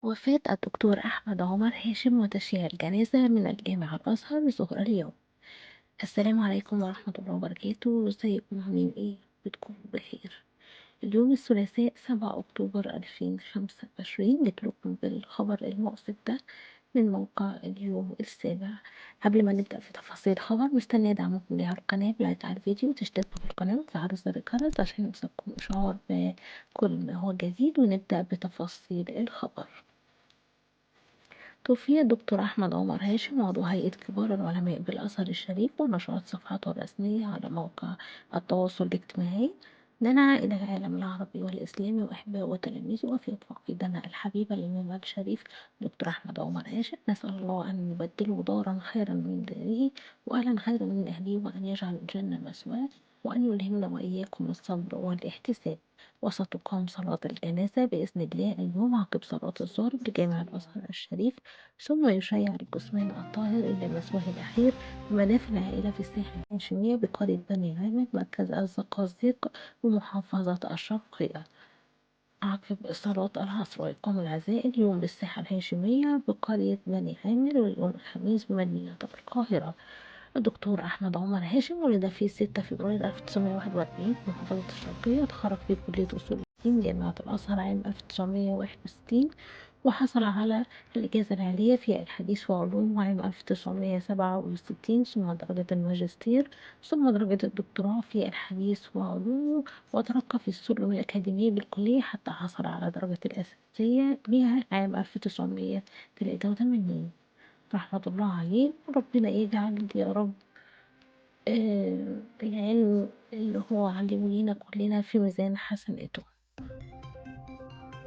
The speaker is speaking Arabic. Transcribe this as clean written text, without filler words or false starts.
وفاة الدكتور أحمد عمر هاشم وتشييع الجنازة من الجامع الأزهر ظهر اليوم. السلام عليكم ورحمة الله وبركاته، ازيكم عاملين ايه؟ بتكونوا بخير. اليوم الثلاثاء 7 أكتوبر 2025 جيتلكم بالخبر المؤسف ده من موقع اليوم السابع. قبل ما نبدأ في تفاصيل الخبر مستنية دعمكم ليها القناة بلايك على الفيديو وتشتركوا في القناة وتفعلوا زر الجرس عشان يوصلكم إشعار بكل ما هو جديد، ونبدأ بتفاصيل الخبر. توفي الدكتور أحمد عمر هاشم عضو هيئة كبار العلماء بالأزهر الشريف، ونشرت صفحته الرسمية على موقع التواصل الاجتماعي: ننعى إلى العالم العربي والإسلامي وإحباء وتلاميذه وفي فقدنا الحبيب الإمام الشريف دكتور أحمد عمر هاشم. نسأل الله أن يبدله دارا خيرا من داره وأهلا خيرا من أهله، وأن يجعل الجنة مثواه، وأن يلهمنا وإياكم الصبر والاحتساب. وستقام صلاة الجنازة بإذن الله اليوم عقب صلاة الظهر بجامع الأزهر الشريف، ثم يشيع الجثمان الطاهر إلى مثواه الأخير بمنافل العائلة في الساحل الهاشمية بقرية بني عامر مركز الزقازيق بمحافظة الشرقية. عقب صلاة العصر وإقام العزاء اليوم بالساحة الهاشمية بقرية بني عامر، واليوم الخميس بمدينة القاهرة. الدكتور أحمد عمر هاشم ولد في 6 فبراير 1941 في محافظة الشرقية. تخرج في كلية أصول الدين جامعة الأزهر عام 1961، وحصل على الإجازة العالية في الحديث وعلوم عام 1967، ثم درجة الماجستير، ثم درجة الدكتوراه في الحديث وعلوم، وترقى في السلم الأكاديمي بالكلية حتى حصل على درجة الأساسية بها عام 1983. رحمة الله عليه، وربنا يجعل يا رب العلم اللي هو علمه لينا كلنا في ميزان حسناته.